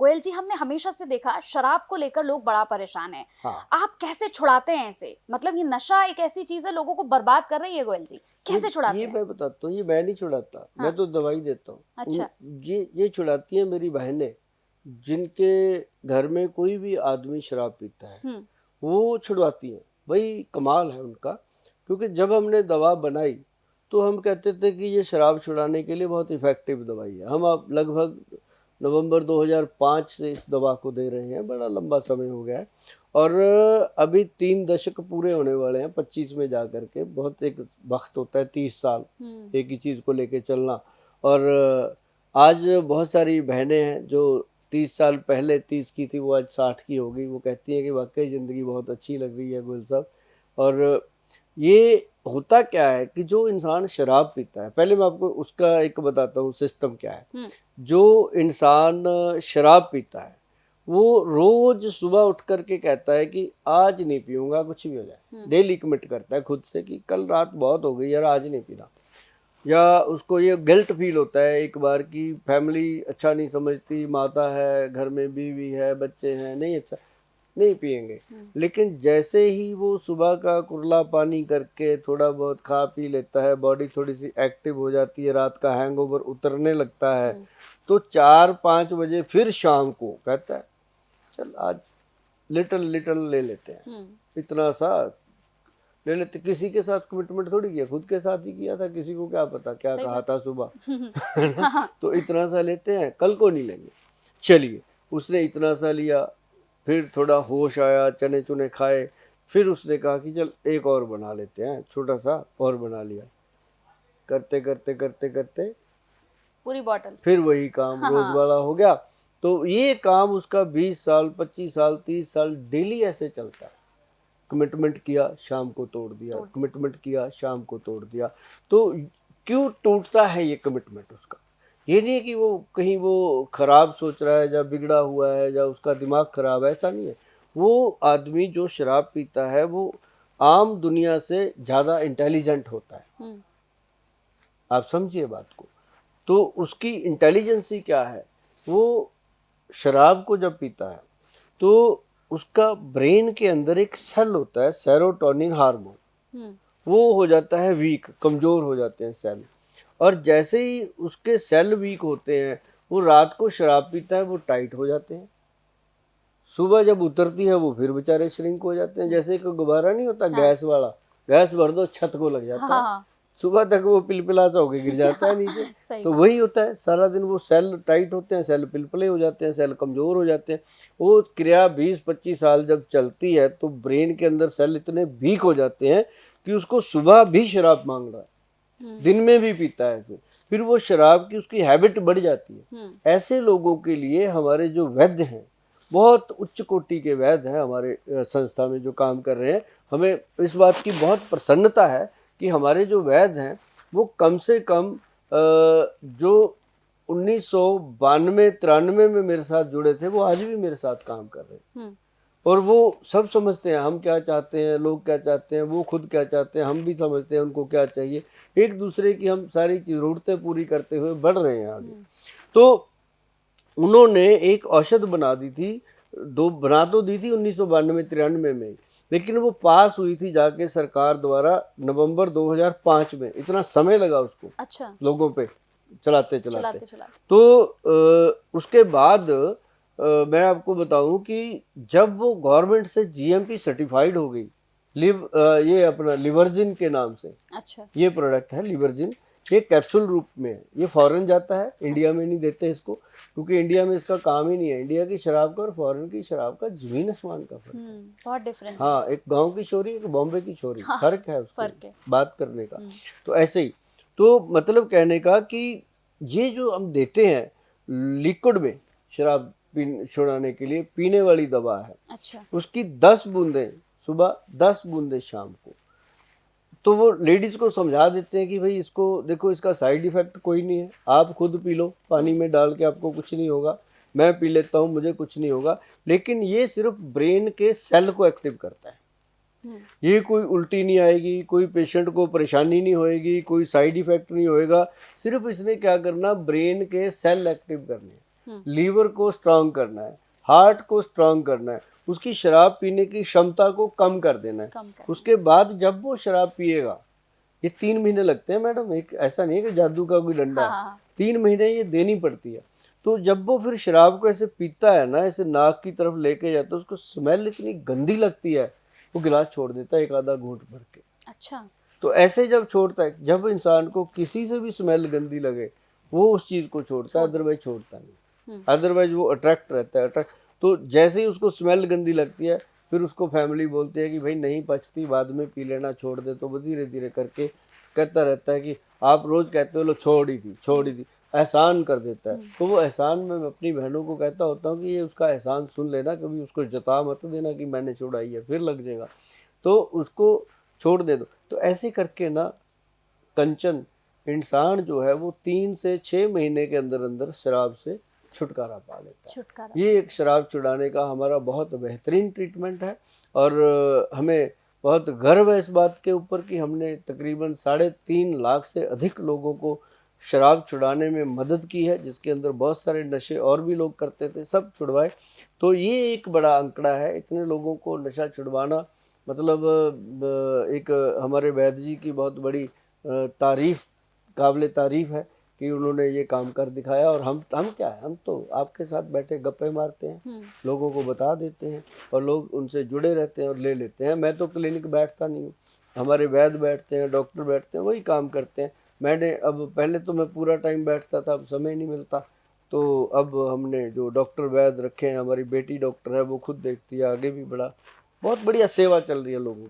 गोयल जी, हमने हमेशा से देखा शराब को लेकर लोग बड़ा परेशान हैं। हाँ। आप कैसे छुड़ाते हैं इसे? मतलब ये नशा एक ऐसी चीज है लोगों को बर्बाद कर रही है गोयल जी, कैसे ये छुड़ाते हैं? मैं बताता हूँ, ये मैं नहीं छुड़ाता, मैं हाँ। तो दवाई देता हूँ। अच्छा। ये छुड़ाती हैं मेरी बहनें, जिनके घर में कोई भी आदमी शराब पीता है, हम्म। वो छुड़वाती हैं। भाई कमाल है उनका, क्योंकि जब हमने दवा बनाई तो हम कहते थे कि ये शराब छुड़ाने के लिए बहुत इफ़ेक्टिव दवाई है। हम अब लगभग नवंबर 2005 से इस दवा को दे रहे हैं, बड़ा लंबा समय हो गया है। और अभी 3 दशक पूरे होने वाले हैं 25 में जा कर के। बहुत एक वक्त होता है 30 साल एक ही चीज़ को लेके चलना। और आज बहुत सारी बहनें हैं जो 30 साल पहले 30 की थी, वो आज 60 की हो गई। वो कहती हैं कि वाकई ज़िंदगी बहुत अच्छी लग रही है गुल साहब। और ये होता क्या है कि जो इंसान शराब पीता है, पहले मैं आपको उसका एक बताता हूँ सिस्टम क्या है। जो इंसान शराब पीता है वो रोज सुबह उठ करके कहता है कि आज नहीं पीऊंगा कुछ भी हो जाए। डेली कमिट करता है खुद से कि कल रात बहुत हो गई यार, आज नहीं पीना। या उसको ये गिल्ट फील होता है एक बार कि फैमिली अच्छा नहीं समझती, माता है घर में, बीवी है, बच्चे हैं, नहीं अच्छा, नहीं पिएंगे। लेकिन जैसे ही वो सुबह का कुरला पानी करके थोड़ा बहुत खा पी लेता है, बॉडी थोड़ी सी एक्टिव हो जाती है, रात का हैंगओवर उतरने लगता है, तो 4-5 बजे फिर शाम को कहता है चल आज लिटल लिटल ले लेते हैं, इतना सा ले लेते। किसी के साथ कमिटमेंट थोड़ी किया, खुद के साथ ही किया था, किसी को क्या पता क्या कहा था सुबह। है ना? तो इतना सा लेते हैं, कल को नहीं लेंगे। चलिए, उसने इतना सा लिया, फिर थोड़ा होश आया, चने चुने खाए, फिर उसने कहा कि चल एक और बना लेते हैं, छोटा सा और बना लिया। करते करते करते करते पूरी बॉटल। फिर वही काम रोज वाला हो गया। तो ये काम उसका 20 साल 25 साल 30 साल डेली ऐसे चलता है। कमिटमेंट किया, शाम को तोड़ दिया, कमिटमेंट किया, शाम को तोड़ दिया। तो क्यों टूटता है ये कमिटमेंट उसका? ये नहीं है कि वो कहीं वो खराब सोच रहा है या बिगड़ा हुआ है या उसका दिमाग खराब है, ऐसा नहीं है। वो आदमी जो शराब पीता है वो आम दुनिया से ज़्यादा इंटेलिजेंट होता है। आप समझिए बात को। तो उसकी इंटेलिजेंसी क्या है, वो शराब को जब पीता है तो उसका ब्रेन के अंदर एक सेल होता है, सेरोटोनिन हार्मोन, वो हो जाता है वीक, कमज़ोर हो जाते हैं सेल। और जैसे ही उसके सेल वीक होते हैं, वो रात को शराब पीता है, वो टाइट हो जाते हैं। सुबह जब उतरती है वो फिर बेचारे श्रिंक हो जाते हैं। जैसे कि गुब्बारा नहीं होता गैस वाला, गैस भर दो छत को लग जाता है, सुबह तक वो पिलपिला सा होकर गिर जाता है नीचे। तो वही होता है सारा दिन, वो सेल टाइट होते हैं, सेल पिलपिले हो जाते हैं, सेल कमज़ोर हो जाते हैं। वो क्रिया 20-25 साल जब चलती है तो ब्रेन के अंदर सेल इतने वीक हो जाते हैं कि उसको सुबह भी शराब मांग रहा है, दिन में भी पीता है। फिर वो शराब की उसकी हैबिट बढ़ जाती है। ऐसे लोगों के लिए हमारे जो वैद्य हैं, बहुत उच्च कोटि के वैद्य हैं हमारे संस्था में जो काम कर रहे हैं, हमें इस बात की बहुत प्रसन्नता है कि हमारे जो वैद्य हैं वो कम से कम जो 1992-93 में मेरे साथ जुड़े थे, वो आज भी मेरे साथ काम कर रहे हैं। और वो सब समझते हैं हम क्या चाहते हैं, लोग क्या चाहते हैं, वो खुद क्या चाहते हैं, हम भी समझते हैं उनको क्या चाहिए। एक दूसरे की हम सारी ज़रूरतें पूरी करते हुए बढ़ रहे हैं आगे। तो उन्होंने एक औषध बना दी थी, बना तो दी थी 1992-93 में, लेकिन वो पास हुई थी जाके सरकार द्वारा नवंबर 2005 में। इतना समय लगा उसको। अच्छा। लोगों पे चलाते चलाते, तो उसके बाद मैं आपको बताऊं कि जब वो गवर्नमेंट से जीएमपी सर्टिफाइड हो गई, ये अपना लिवर्जिन के नाम से। अच्छा। ये प्रोडक्ट है लिवर्जिन, ये कैप्सूल रूप में है, ये फॉरेन जाता है, इंडिया में नहीं देते इसको, क्योंकि इंडिया में इसका काम ही नहीं है। इंडिया की शराब का और फॉरेन की शराब का जमीन आसमान का फर्क है। बहुत डिफरेंस। हाँ, एक गांव की छोरी, एक बॉम्बे की छोरी, फर्क है उसको बात करने का। तो ऐसे ही, तो मतलब कहने का कि ये जो हम देते हैं लिक्विड में शराब छुड़ाने के लिए, पीने वाली दवा है। अच्छा। उसकी 10 बूंदें सुबह, 10 बूंदें शाम को। तो वो लेडीज को समझा देते हैं कि भाई इसको देखो, इसका साइड इफेक्ट कोई नहीं है, आप खुद पी लो पानी में डाल के, आपको कुछ नहीं होगा, मैं पी लेता हूँ मुझे कुछ नहीं होगा। लेकिन ये सिर्फ ब्रेन के सेल को एक्टिव करता है। ये कोई उल्टी नहीं आएगी, कोई पेशेंट को परेशानी नहीं होएगी, कोई साइड इफेक्ट नहीं होएगा। सिर्फ इसने क्या करना, ब्रेन के सेल एक्टिव करने। लीवर को स्ट्रांग करना है, हार्ट को स्ट्रांग करना है, उसकी शराब पीने की क्षमता को कम कर देना है। कम कर उसके बाद जब वो शराब पिएगा, ये 3 महीने लगते हैं मैडम, एक ऐसा नहीं है कि जादू का कोई डंडा है। हाँ 3 महीने ये देनी पड़ती है। तो जब वो फिर शराब को ऐसे पीता है ना, ऐसे नाक की तरफ लेके जाता है, उसको स्मेल इतनी गंदी लगती है, वो गिलास छोड़ देता है एक आधा घूंट भर के। अच्छा तो ऐसे जब छोड़ता है, जब इंसान को किसी से भी स्मेल गंदी लगे, वो उस चीज को छोड़ता है, अदरवाइज छोड़ता नहीं। अदरवाइज वो अट्रैक्ट रहता है, अट्रैक्ट। तो जैसे ही उसको स्मेल गंदी लगती है, फिर उसको फैमिली बोलती है कि भाई नहीं पचती, बाद में पी लेना, छोड़ दे। तो वो धीरे धीरे करके कहता रहता है कि आप रोज कहते हो लो छोड़ ही दी, छोड़ ही दी, एहसान कर देता है। तो वो एहसान मैं अपनी बहनों को कहता होता हूँ कि ये उसका एहसान सुन लेना, कभी उसको जता मत देना कि मैंने छुड़ाई है, फिर लग जाएगा, तो उसको छोड़ दे दो। तो ऐसे करके ना कंचन, इंसान जो है वो 3 से 6 महीने के अंदर अंदर शराब से छुटकारा पा लेता है। छुटकारा ये एक शराब छुड़ाने का हमारा बहुत बेहतरीन ट्रीटमेंट है। और हमें बहुत गर्व है इस बात के ऊपर कि हमने तकरीबन 3.5 लाख से अधिक लोगों को शराब छुड़ाने में मदद की है, जिसके अंदर बहुत सारे नशे और भी लोग करते थे, सब छुड़वाए। तो ये एक बड़ा आंकड़ा है, इतने लोगों को नशा छुड़वाना। मतलब एक हमारे वैद्य जी की बहुत बड़ी तारीफ, काबिल तारीफ है कि उन्होंने ये काम कर दिखाया। और हम क्या है, हम तो आपके साथ बैठे गप्पे मारते हैं, लोगों को बता देते हैं, और लोग उनसे जुड़े रहते हैं और ले लेते हैं। मैं तो क्लिनिक बैठता नहीं हूँ, हमारे वैद्य बैठते हैं, डॉक्टर बैठते हैं, वही काम करते हैं। मैंने अब, पहले तो मैं पूरा टाइम बैठता था, अब समय नहीं मिलता। तो अब हमने जो डॉक्टर वैद्य रखे हैं, हमारी बेटी डॉक्टर है, वो खुद देखती है, आगे भी बड़ा बहुत बढ़िया सेवा चल रही है लोगों की।